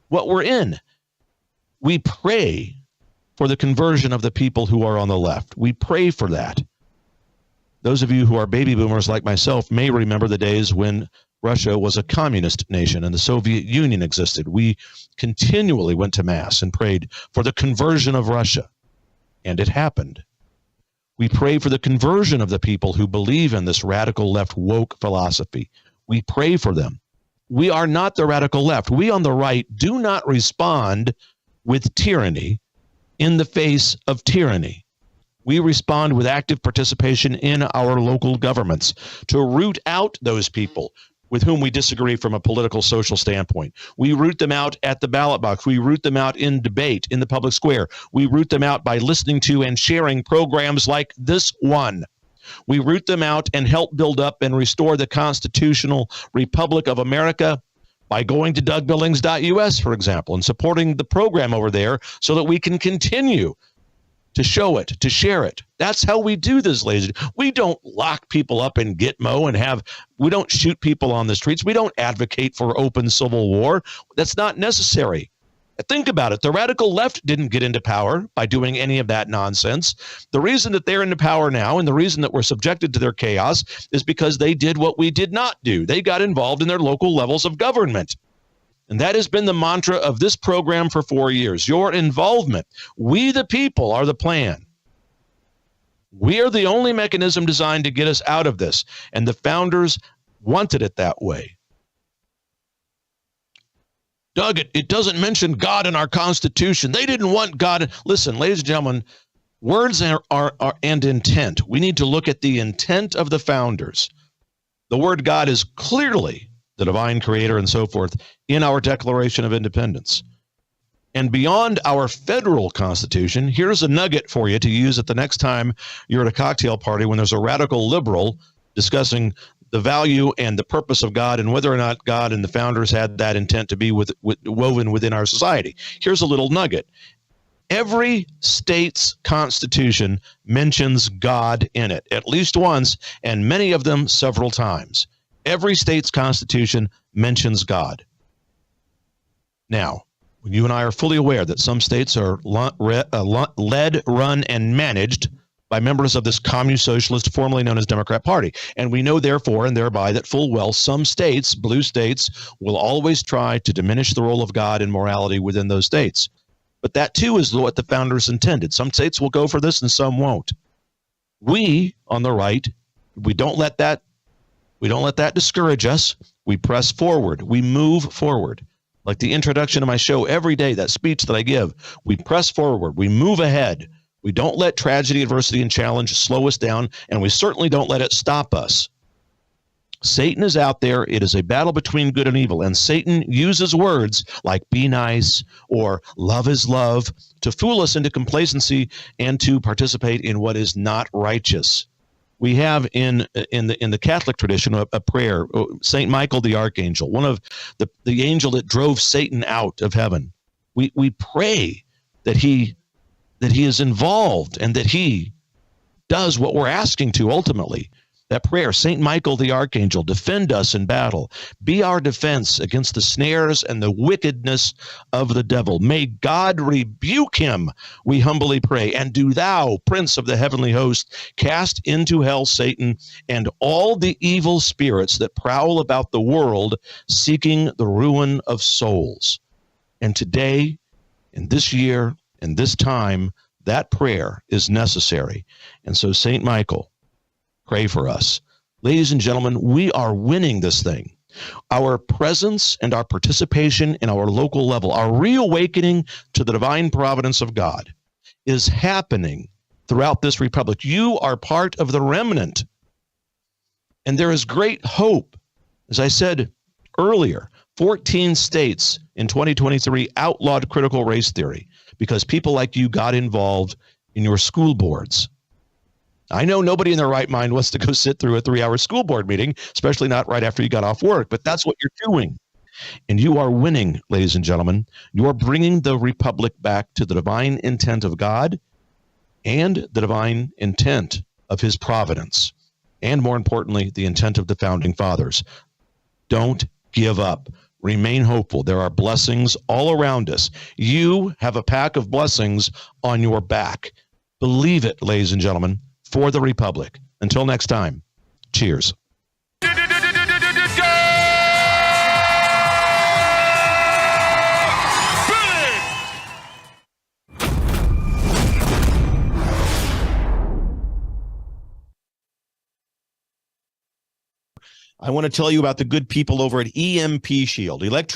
What we're in, we pray for the conversion of the people who are on the left. We pray for that. Those of you who are baby boomers like myself may remember the days when Russia was a communist nation and the Soviet Union existed. We continually went to Mass and prayed for the conversion of Russia, and it happened. We pray for the conversion of the people who believe in this radical left woke philosophy. We pray for them. We are not the radical left. We on the right do not respond with tyranny in the face of tyranny. We respond with active participation in our local governments to root out those people with whom we disagree from a political, social standpoint. We root them out at the ballot box. We root them out in debate, in the public square. We root them out by listening to and sharing programs like this one. We root them out and help build up and restore the constitutional Republic of America by going to DougBillings.us, for example, and supporting the program over there so that we can continue to show it, to share it. That's how we do this, ladies. We don't lock people up in Gitmo and we don't shoot people on the streets. We don't advocate for open civil war. That's not necessary. Think about it. The radical left didn't get into power by doing any of that nonsense. The reason that they're into power now and the reason that we're subjected to their chaos is because they did what we did not do. They got involved in their local levels of government. And that has been the mantra of this program for 4 years. Your involvement. We the people are the plan. We are the only mechanism designed to get us out of this. And the founders wanted it that way. Doug, it doesn't mention God in our Constitution. They didn't want God. Listen, ladies and gentlemen, words are and intent. We need to look at the intent of the founders. The word God is clearly the divine creator and so forth in our Declaration of Independence. And beyond our federal Constitution, here's a nugget for you to use at the next time you're at a cocktail party when there's a radical liberal discussing the value and the purpose of God and whether or not God and the founders had that intent to be woven within our society. Here's a little nugget. Every state's constitution mentions God in it, at least once, and many of them several times. Every state's constitution mentions God. Now, when you and I are fully aware that some states are led, run, and managed by members of this communist socialist, formerly known as Democrat Party. And we know, therefore, and thereby, that full well some states, blue states, will always try to diminish the role of God and morality within those states. But that, too, is what the founders intended. Some states will go for this and some won't. We, on the right, we don't let that discourage us. We press forward. We move forward. Like the introduction of my show every day, that speech that I give, we press forward. We move ahead. We don't let tragedy, adversity, and challenge slow us down, and we certainly don't let it stop us. Satan is out there. It is a battle between good and evil, and Satan uses words like be nice or love is love to fool us into complacency and to participate in what is not righteous. We have in the Catholic tradition a prayer, St. Michael the Archangel, one of the angel that drove Satan out of heaven. We pray that he is involved and that he does what we're asking to ultimately. That prayer, St. Michael the Archangel, defend us in battle. Be our defense against the snares and the wickedness of the devil. May God rebuke him, we humbly pray. And do thou, Prince of the heavenly host, cast into hell Satan and all the evil spirits that prowl about the world, seeking the ruin of souls. And today, in this year, in this time, that prayer is necessary. And so, St. Michael, pray for us. Ladies and gentlemen, we are winning this thing. Our presence and our participation in our local level, our reawakening to the divine providence of God is happening throughout this republic. You are part of the remnant. And there is great hope. As I said earlier, 14 states in 2023 outlawed critical race theory because people like you got involved in your school boards. I know nobody in their right mind wants to go sit through a 3-hour school board meeting, especially not right after you got off work, but that's what you're doing. And you are winning, ladies and gentlemen. You are bringing the republic back to the divine intent of God and the divine intent of his providence. And more importantly, the intent of the founding fathers. Don't give up. Remain hopeful. There are blessings all around us. You have a pack of blessings on your back. Believe it, ladies and gentlemen. For the Republic. Until next time, cheers. I want to tell you about the good people over at EMP Shield.